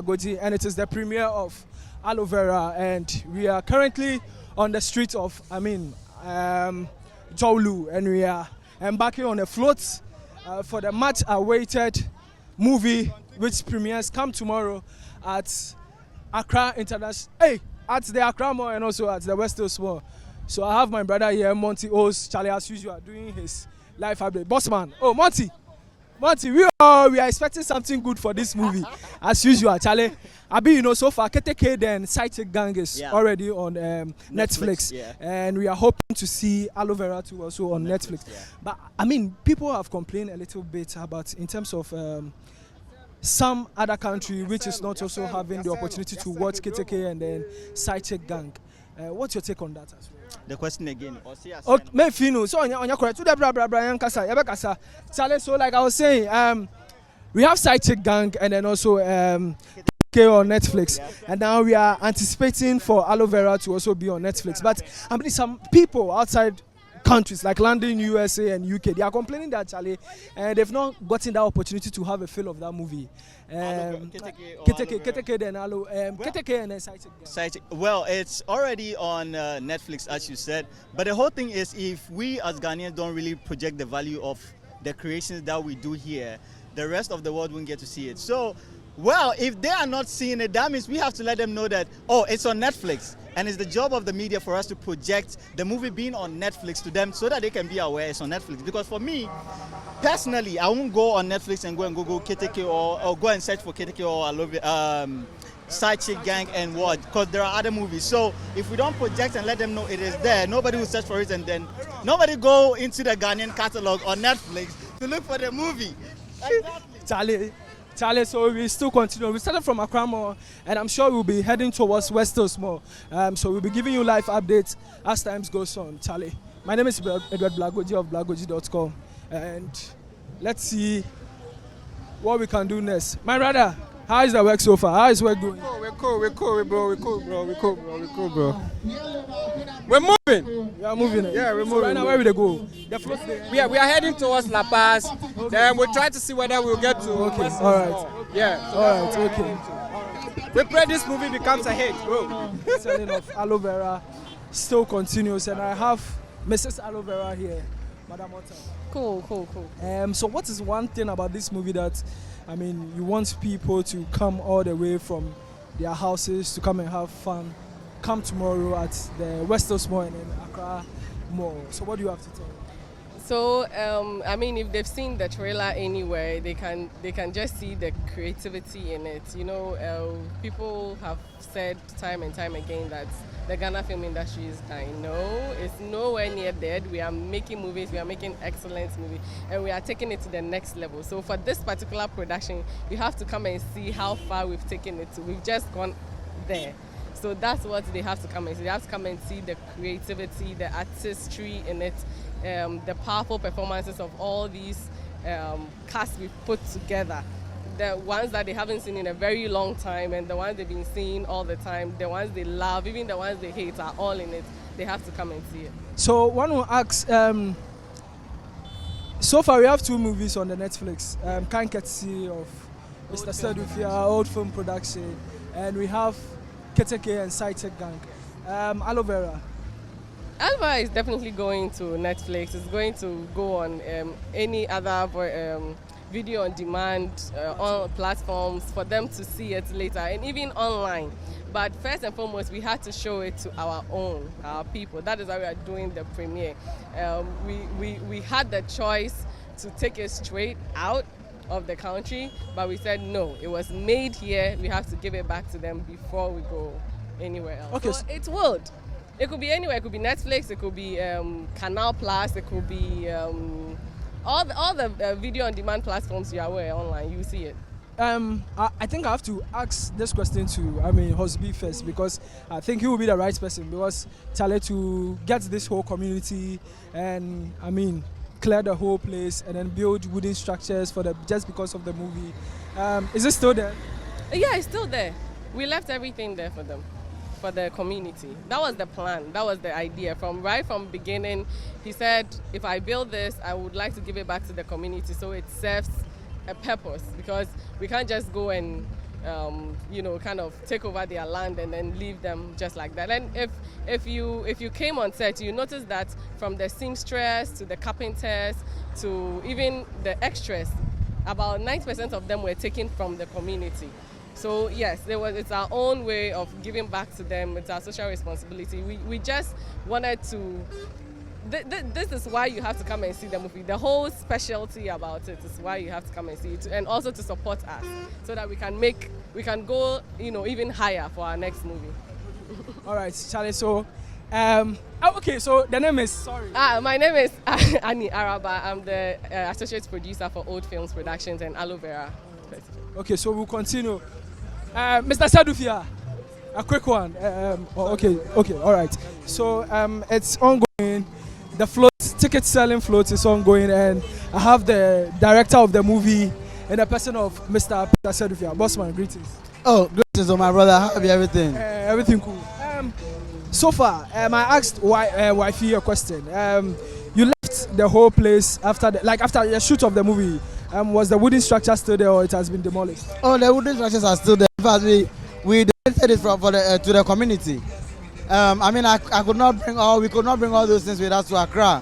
Blagogee, and it is the premiere of AloeVera, and we are currently on the street of, YOLO, and we are embarking on a float for the much-awaited movie, which premieres come tomorrow at Accra International, at the Accra Mall and also at the West Coast Mall. So I have my brother here, Monty O's, Charlie, as usual, doing his live update. Bossman, Monty, we are expecting something good for this movie, as usual, Charlie. So far, KTK then Sighted Gang is already on Netflix, and we are hoping to see AloeVera too also on Netflix. But people have complained a little bit about in terms of some other country which is not also having the opportunity to watch KTK and then Sighted Gang. What's your take on that as well? The question again. So on your correct. So like I was saying, we have Sighted Gang and then also KTK on Netflix, and now we are anticipating for AloeVera to also be on Netflix. But some people outside countries like London, USA, and UK, they are complaining that Charlie, they've not gotten that opportunity to have a feel of that movie. KTK then Aloe, KTK and then Sighted. Well, it's already on Netflix, as you said. But the whole thing is, if we as Ghanaians don't really project the value of the creations that we do here, the rest of the world won't get to see it. So, well, if they are not seeing it, that means we have to let them know that, it's on Netflix. And it's the job of the media for us to project the movie being on Netflix to them so that they can be aware it's on Netflix. Because for me, personally, I won't go on Netflix and go and Google KTK or go and search for KTK or Aloe, Sighted Gang and what, because there are other movies. So if we don't project and let them know it is there, nobody will search for it, and then nobody go into the Ghanaian catalog on Netflix to look for the movie. Exactly. Charlie, so we still continue. We started from Accra Mall, and I'm sure we'll be heading towards West Coast Mall. So we'll be giving you live updates as times goes on, Charlie. My name is Edward Blagogee of Blagogee.com, and let's see what we can do next. My brother, how is the work so far? How is work going? We're cool, bro. We're moving. We are moving. Yeah, we're moving. So right now, where will they go? We are heading towards La Paz. Okay. Then we'll try to see whether we'll get to. Okay. All right. Yeah. All right. Okay. We pray this movie becomes a hit, bro. The selling of AloeVera still continues, and I have Mrs. AloeVera here, Madam Otta. Cool. So what is one thing about this movie that, you want people to come all the way from their houses to come and have fun, come tomorrow at the West Coast Mall and then Accra Mall. So what do you have to tell them? So, if they've seen the trailer anywhere, they can just see the creativity in it. People have said time and time again that the Ghana film industry is dying. No, it's nowhere near dead. We are making movies, we are making excellent movies, and we are taking it to the next level. So for this particular production, you have to come and see how far we've taken it to. We've just gone there. So that's what they have to come and see. They have to come and see the creativity, the artistry in it, the powerful performances of all these casts we've put together. The ones that they haven't seen in a very long time, and the ones they've been seeing all the time, the ones they love, even the ones they hate, are all in it. They have to come and see it. So one will ask, so far we have 2 movies on the Netflix. Kind Courtesy of Mr. Sedufia, old film production, and we have KTK and Sighted Gang. AloeVera. AloeVera is definitely going to Netflix. It's going to go on any other video on demand on platforms for them to see it later, and even online. But first and foremost, we had to show it to our people. That is why we are doing the premiere. We had the choice to take it straight out of the country, but we said no, it was made here, we have to give it back to them before we go anywhere else. Okay. So it would. It could be anywhere. It could be Netflix, it could be Canal Plus, it could be all the video on demand platforms you are aware online, you see it. I think I have to ask this question to Hosby first, because I think he will be the right person, because Charlie, to get this whole community and clear the whole place and then build wooden structures for just because of the movie. Is it still there? Yeah, it's still there. We left everything there for them, for the community. That was the plan. That was the idea. Right from beginning, he said, if I build this, I would like to give it back to the community so it serves a purpose, because we can't just go and kind of take over their land and then leave them just like that. And if you came on set, you notice that from the seamstress to the carpenters to even the extras, about 90% of them were taken from the community. So yes, it's our own way of giving back to them. It's our social responsibility. We just wanted to. This is why you have to come and see the movie. The whole specialty about it is why you have to come and see it, and also to support us, so that we can go even higher for our next movie. All right, Charlie. So, okay. So the name is my name is Annie Araba. I'm the associate producer for Old Films Productions and AloeVera. Okay, so we'll continue. Mr. Sadufia, a quick one. Okay, all right. So it's ongoing. The ticket selling float is ongoing, and I have the director of the movie in the person of Mr. Peter Sadufia. Bossman, greetings. Oh, greetings, my brother. How are you? Everything? Everything cool. So far, I asked wifey a question. You left the whole place after the shoot of the movie. Was the wooden structure still there, or it has been demolished? Oh, the wooden structures are still there. In fact, we donated it to the community. I could not bring all those things with us to Accra,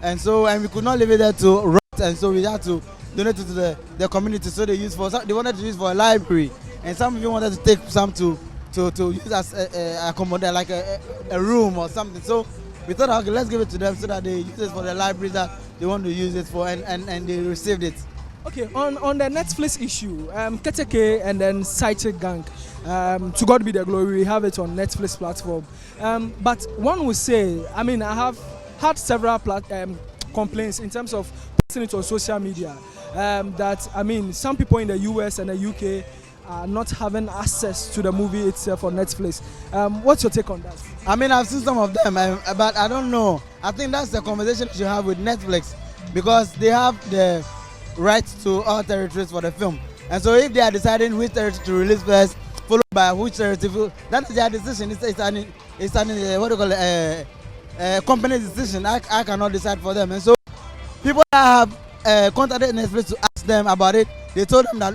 and we could not leave it there to rot, and so we had to donate it to the community. So they wanted to use for a library, and some of you wanted to take some to use as accommodate like a room or something. So we thought, okay, let's give it to them so that they use it for the library that they want to use it for, and they received it. Okay, on the Netflix issue, Keteke and then Side Chick Gang, to God be the glory, we have it on Netflix platform. But one would say, I have had several complaints in terms of posting it on social media, that some people in the US and the UK are not having access to the movie itself on Netflix. What's your take on that? I've seen some of them, but I don't know. I think that's the conversation you have with Netflix, because they have the rights to all territories for the film, and so if they are deciding which territory to release first, followed by which territory, that is their decision. It's an company decision. I cannot decide for them. And so people that have contacted Netflix to ask them about it, they told them that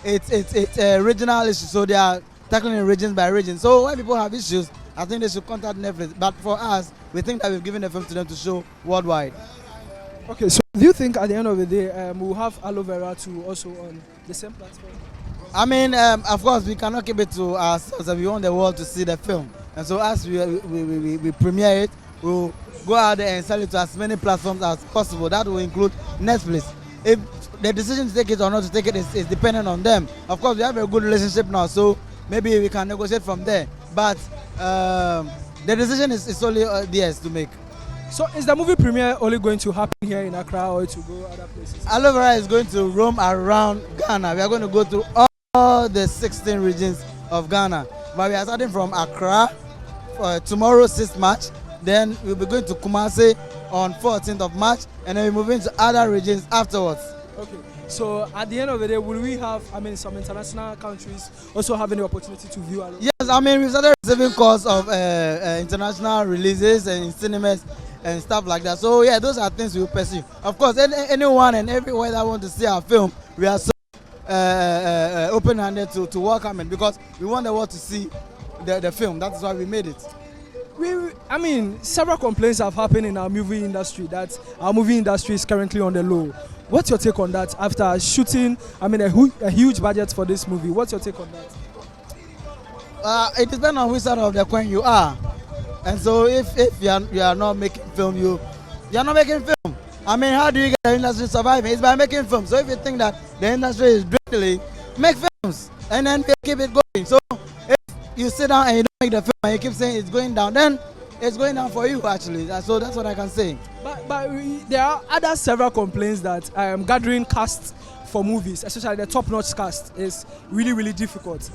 it's a regional issue, so they are tackling it region by region. So when people have issues, I think they should contact Netflix. But for us, we think that we've given the film to them to show worldwide. Okay, so do you think at the end of the day we'll have AloeVera too also on the same platform? Of course, we cannot keep it to ourselves, and we want the world to see the film. And so as we premiere it, we'll go out there and sell it to as many platforms as possible. That will include Netflix. If the decision to take it or not to take it is dependent on them. Of course, we have a good relationship now, so maybe we can negotiate from there. But the decision is solely theirs to make. So is the movie premiere only going to happen here in Accra, or to go other places? AloeVera is going to roam around Ghana. We are going to go through all the 16 regions of Ghana. But we are starting from Accra tomorrow, 6th March. Then we'll be going to Kumasi on 14th of March, and then we're moving to other regions afterwards. Okay. So at the end of the day, will we have, some international countries also having the opportunity to view AloeVera? Yes, we started receiving calls of international releases and cinemas and stuff like that. So yeah, those are things we will pursue. Of course, anyone and everywhere that want to see our film, we are so open-handed to welcome it, because we want the world to see the film. That's why we made it. Several complaints have happened in our movie industry that our movie industry is currently on the low. What's your take on that after shooting a huge budget for this movie? What's your take on that? It depends on which side of the coin you are. And so if you are not making film, you are not making film. How do you get the industry surviving? It's by making film. So if you think that the industry is dwindling, make films and then keep it going. So if you sit down and you don't make the film and you keep saying it's going down, then it's going down for you actually. So that's what I can say. But there are several complaints that gathering cast for movies, especially the top-notch cast, is really, really difficult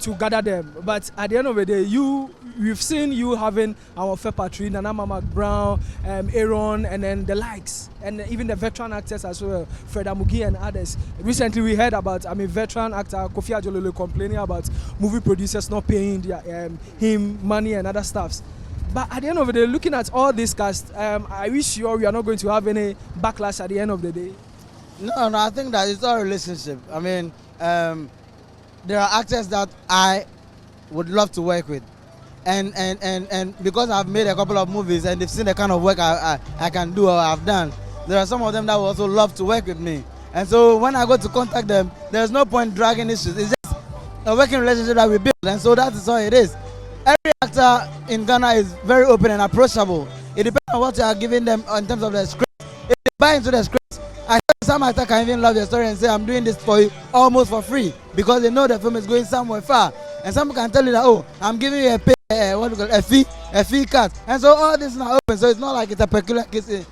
to gather them. But at the end of the day, we've seen you having our fair patri, Nana AMA MCBROWN, Aaron, and then the likes, and even the veteran actors as well, Fred Amugi and others. Recently, we heard about veteran actor Kofi Ajololo complaining about movie producers not paying him money and other stuffs. But at the end of the day, looking at all this cast, I wish we are not going to have any backlash at the end of the day. No, I think that it's our relationship. there are actors that I would love to work with. And because I've made a couple of movies and they've seen the kind of work I can do or I've done, there are some of them that would also love to work with me. And so when I go to contact them, there's no point dragging issues. It's just a working relationship that we build, and so that is all it is. Every actor in Ghana is very open and approachable. It depends on what you are giving them in terms of the script. If they buy into the script, I think some actor can even love the story and say, I'm doing this for you almost for free, because they know the film is going somewhere far. And some can tell you that, oh, I'm giving you a pay, a fee cut. And so all this is not open. So it's not like it's a peculiar case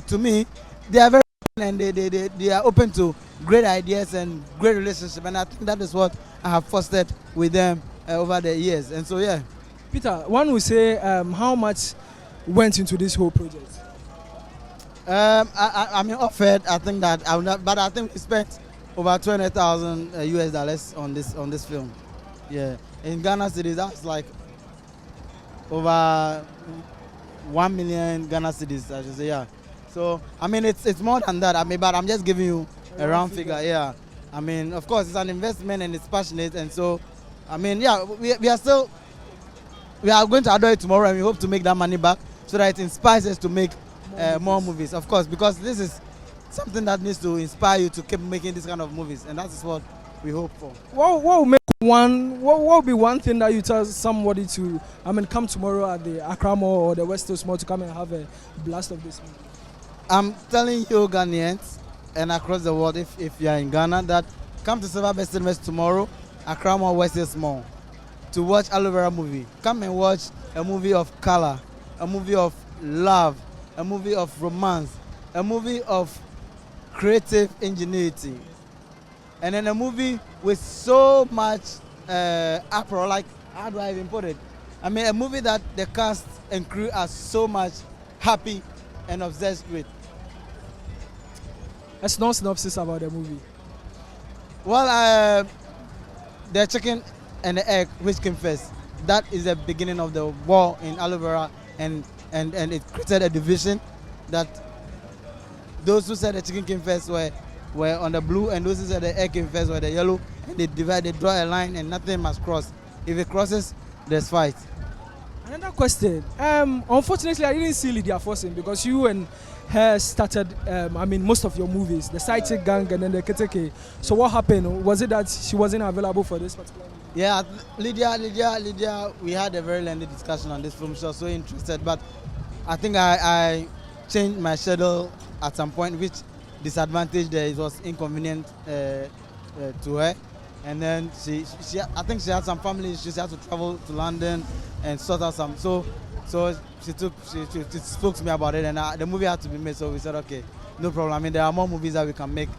to me. They are very open, and they are open to great ideas and great relationship. And I think that is what I have fostered with them over the years. And so, yeah. Peter, one would say how much went into this whole project? I mean, offered. I think that I would not, but I think we spent over $200,000 US dollars on this film. Yeah, in Ghana cedis, that's like over 1 million Ghana cedis, I should say. Yeah. So I mean, it's more than that. I mean, but I'm just giving you a round figure. Yeah. I mean, of course, it's an investment and it's passionate, and so I mean, yeah, we are going to Aloe tomorrow, and we hope to make that money back so that it inspires us to make more movies, of course, because this is something that needs to inspire you to keep making this kind of movies, and that is what we hope for. What will make what will be one thing that you tell somebody to, I mean, come tomorrow at the Accra Mall or the West Coast Mall to come and have a blast of this movie? I'm telling you, Ghanaians and across the world, if you are in Ghana, that come to Silver Bay Cinemas tomorrow, Accra Mall, West Coast Mall, to watch AloeVera movie. Come and watch a movie of color, a movie of love, a movie of romance, a movie of creative ingenuity, and then a movie with so much uproar. Like, how do I even put it? I mean, a movie that the cast and crew are so much happy and obsessed with. A small synopsis about the movie. Well, the chicken and the egg, which came first? That is the beginning of the war in AloeVera, and it created a division that those who said the chicken came first were on the blue, and those who said the egg came first were the yellow, and they divide, they draw a line, and nothing must cross. If it crosses, there's fight. Another question. Unfortunately, I didn't see Lydia Fossing because you and her started, I mean, most of your movies, the Side Chick Gang and then the Keteke. So what happened? Was it that she wasn't available for this particular movie? Yeah, Lydia, we had a very lengthy discussion on this film. She was so interested, but I think I changed my schedule at some point, which disadvantaged her. It was inconvenient to her. And then she I think she had some family issues. She had to travel to London and sort out some. So she spoke to me about it, and the movie had to be made. So we said, okay, no problem. I mean, there are more movies that we can make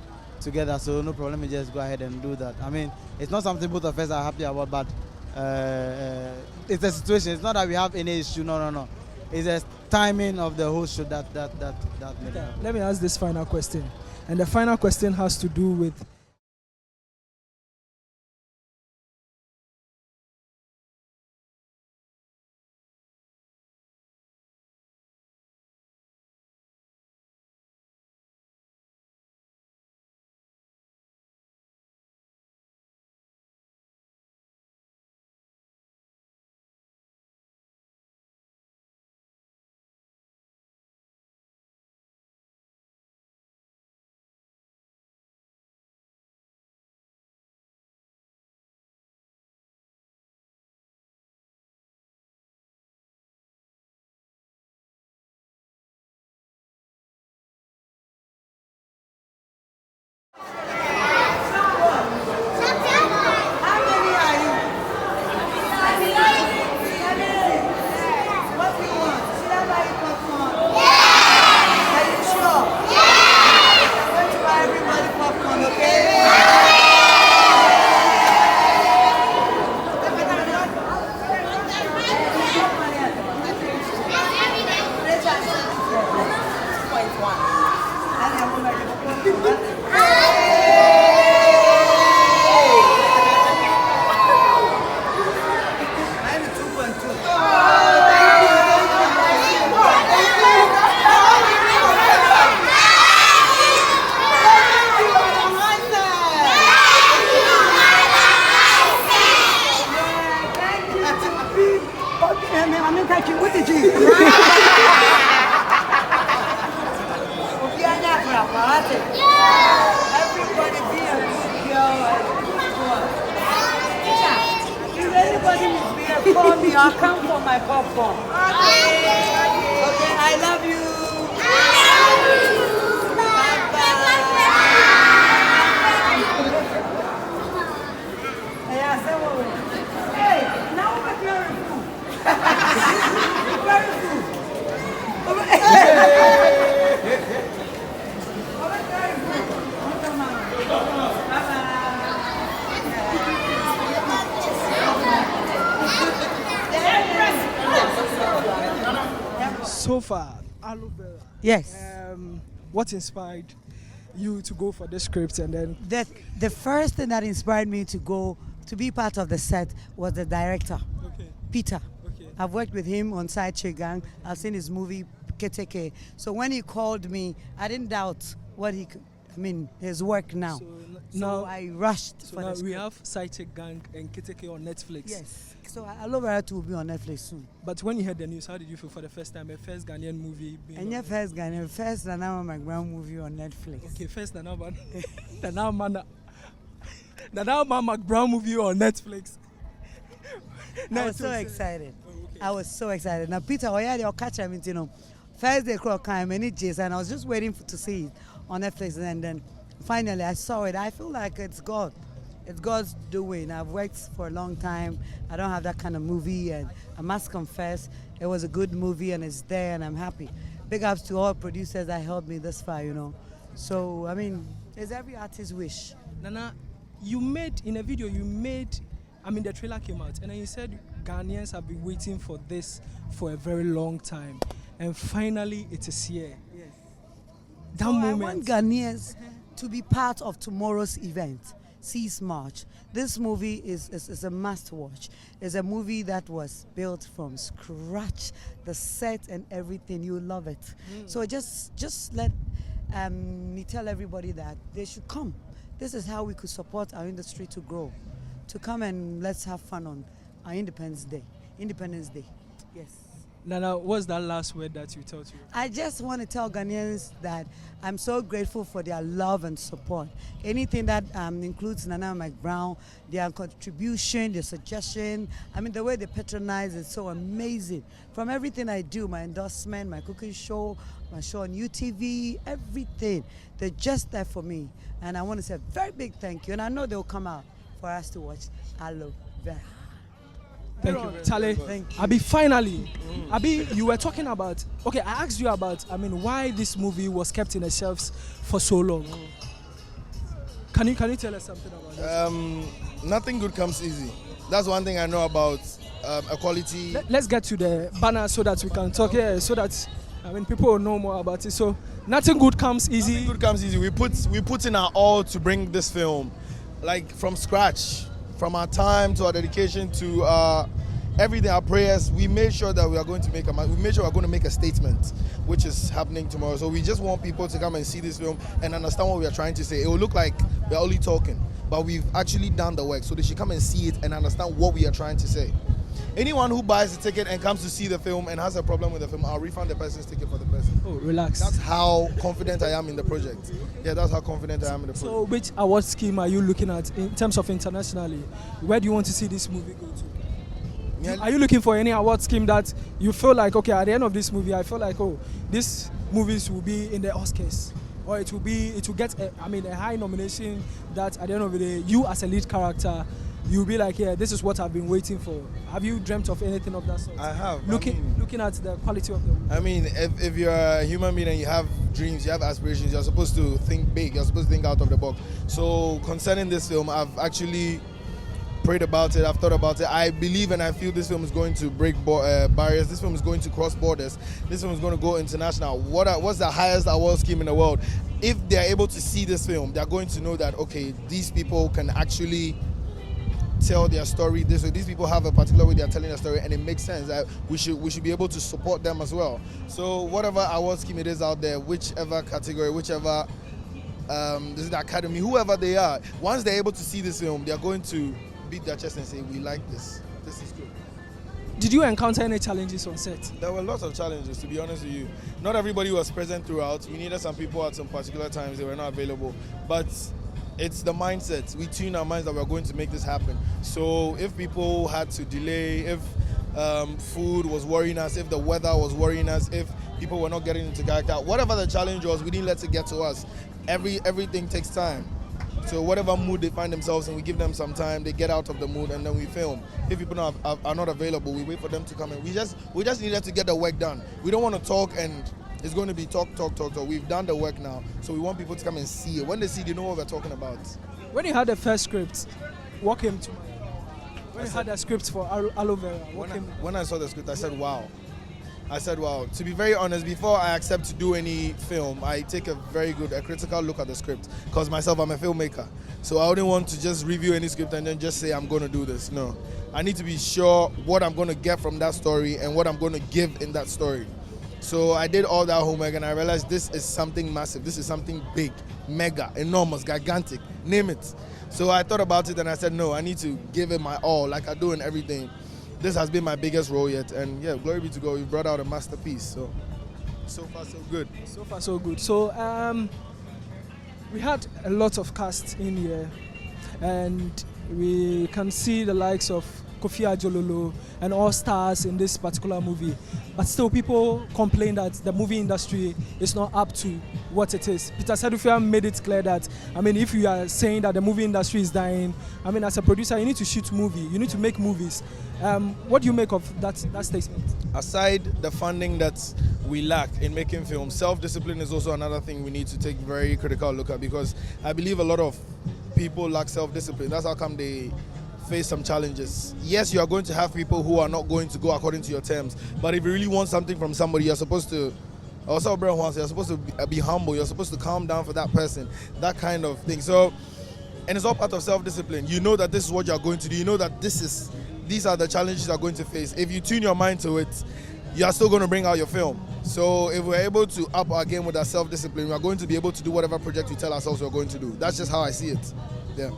together, so no problem. We just go ahead and do that. I mean, it's not something both of us are happy about, but it's a situation. It's not that we have any issue. No. It's the timing of the whole show that made it happen. Let me ask this final question, and the final question has to do with catch you. What did you? Everybody be a good girl and good boy. If anybody misbehave, call me. I'll come for my popcorn. Okay, I love you. Hey, now we're very food. Very food. So far, AloeVera. Yes. What inspired you to go for this script and then? The first thing that inspired me to go to be part of the set was the director, Peter. I've worked with him on Side Chick Gang. I've seen his movie Keteke. So when he called me, I didn't doubt what he could. I mean, his work now. So I rushed So for now the we script. have Side Chick Gang and Keteke on Netflix. Yes. So AloeVera 2 will be on Netflix soon. But when you heard the news, how did you feel for the first time? A first Ghanaian movie being And your first Ghanaian, first Nana AMA MCBROWN movie on Netflix. Okay, first Nana AMA MCBROWN movie on Netflix. I was so excited. I was so excited. Now, Peter, I'll catch him, you know. First day came and and I was just waiting to see it on Netflix, and then finally I saw it. I feel like it's God. It's God's doing. I've worked for a long time. I don't have that kind of movie, and I must confess, it was a good movie, and it's there, and I'm happy. Big ups to all producers that helped me this far, you know. So, I mean, it's every artist's wish. Nana, you made, in a video, the trailer came out, and then you said Ghanaians have been waiting for this for a very long time, and finally it is here. Yes. That so moment. I want Ghanaians to be part of tomorrow's event, Seas March. This movie is a must-watch. It's a movie that was built from scratch, the set and everything. You love it. So just let me tell everybody that they should come. This is how we could support our industry to grow. To come and let's have fun on our Independence Day. Yes. Nana, what's that last word that you tell to you? I just want to tell Ghanaians that I'm so grateful for their love and support. Anything that includes Nana AMA MCBROWN, their contribution, their suggestion, the way they patronize is so amazing. From everything I do, my endorsement, my cooking show, my show on UTV, everything, they're just there for me. And I want to say a very big thank you. And I know they'll come out for us to watch AloeVera. Thank you, Charlie. Thank you. Abi, finally, Abi, you were talking about. Okay, I asked you about. Why this movie was kept in the shelves for so long. Can you tell us something about that? Nothing good comes easy. That's one thing I know about equality. Let's get to the banner so that we can talk here, so that people will know more about it. So nothing good comes easy. Nothing good comes easy. We put in our all to bring this film, like from scratch. From our time to our dedication to everything, our prayers, we made sure that we made sure we're going to make a statement, which is happening tomorrow. So we just want people to come and see this film and understand what we are trying to say. It will look like we're only talking, but we've actually done the work. So they should come and see it and understand what we are trying to say. Anyone who buys the ticket and comes to see the film and has a problem with the film, I'll refund the person's ticket for the person. Oh, relax. That's how confident I am in the project. Yeah, that's how confident I am in the project. So which award scheme are you looking at in terms of internationally? Where do you want to see this movie go to? Yeah. Are you looking for any award scheme that you feel like, okay, at the end of this movie, I feel like, oh, this movies will be in the Oscars, or it will get a high nomination that at the end of the day, you as a lead character, you'll be like, yeah, this is what I've been waiting for. Have you dreamt of anything of that sort? I have. Looking at the quality of the movie. If you're a human being and you have dreams, you have aspirations, you're supposed to think big, you're supposed to think out of the box. So concerning this film, I've actually prayed about it, I've thought about it. I believe and I feel this film is going to break barriers. This film is going to cross borders. This film is going to go international. What's the highest award scheme in the world? If they're able to see this film, they're going to know that, okay, these people can actually tell their story this way. These people have a particular way they are telling their story, and it makes sense that we should be able to support them as well. So whatever award scheme it is out there, whichever category, whichever this is the academy, whoever they are, once they're able to see this film, they are going to beat their chest and say, we like this. This is good. Did you encounter any challenges on set? There were lots of challenges, to be honest with you. Not everybody was present throughout. We needed some people at some particular times, they were not available. But it's the mindset. We tune our minds that we're going to make this happen. So if people had to delay, if food was worrying us, if the weather was worrying us, if people were not getting into character, whatever the challenge was, we didn't let it get to us. Everything takes time. So whatever mood they find themselves in, we give them some time, they get out of the mood, and then we film. If people are not available, we wait for them to come in. We just needed to get the work done. We don't want to talk and it's going to be talk. We've done the work now, so we want people to come and see it. When they see, they know what we're talking about. When you had the first script, what came to mind? When you had the script for AloeVera, when I saw the script, I said, wow. To be very honest, before I accept to do any film, I take a critical look at the script. Because myself, I'm a filmmaker. So I wouldn't want to just review any script and then just say, I'm going to do this. No. I need to be sure what I'm going to get from that story and what I'm going to give in that story. So I did all that homework and I realized this is something massive. This is something big, mega, enormous, gigantic, name it. So I thought about it and I said, no, I need to give it my all, like I do in everything. This has been my biggest role yet, and yeah, glory be to God, we brought out a masterpiece. So far so good. So far so good. So we had a lot of cast in here, and we can see the likes of Kofi Ajololo and all stars in this particular movie. But still, people complain that the movie industry is not up to what it is. Peter Sedufia made it clear that, I mean, if you are saying that the movie industry is dying, I mean, as a producer, you need to shoot movie, you need to make movies. What do you make of that statement? Aside the funding that we lack in making films, self-discipline is also another thing we need to take very critical look at, because I believe a lot of people lack self-discipline. That's how come they face some challenges. Yes, you are going to have people who are not going to go according to your terms, but if you really want something from somebody, you're supposed to also you're supposed to be humble, you're supposed to calm down for that person, that kind of thing. So, and it's all part of self-discipline. You know that this is what you're going to do, you know that these are the challenges you're going to face. If you tune your mind to it, you are still going to bring out your film. So if we're able to up our game with our self-discipline, we are going to be able to do whatever project we tell ourselves we're going to do. That's just how I see it. Yeah.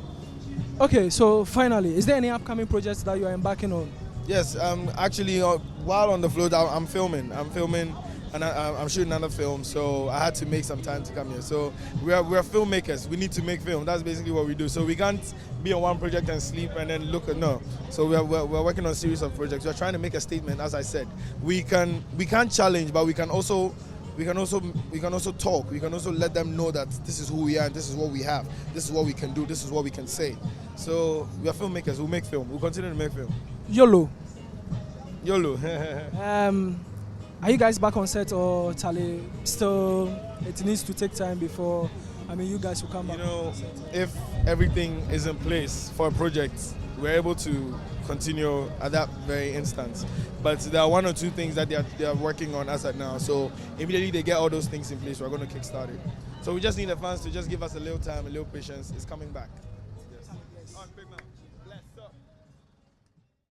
Okay, so finally, is there any upcoming projects that you are embarking on? Yes, actually, while on the float, I'm filming, and I'm shooting another film, so I had to make some time to come here. So we're filmmakers. We need to make film. That's basically what we do. So we can't be on one project and sleep and then look at no. So we're working on a series of projects. We're trying to make a statement. As I said, we can't challenge, but we can also talk. We can also let them know that this is who we are and this is what we have. This is what we can do. This is what we can say. So we are filmmakers. We'll make film. We'll continue to make film. YOLO. Are you guys back on set, or Charlie, still it needs to take time before, I mean, you guys will come back? You know, if everything is in place for a project, we're able to continue at that very instance. But there are one or two things that they are working on as at now. So immediately they get all those things in place, we're going to kickstart it. So we just need the fans to just give us a little time, a little patience. It's coming back. Yes.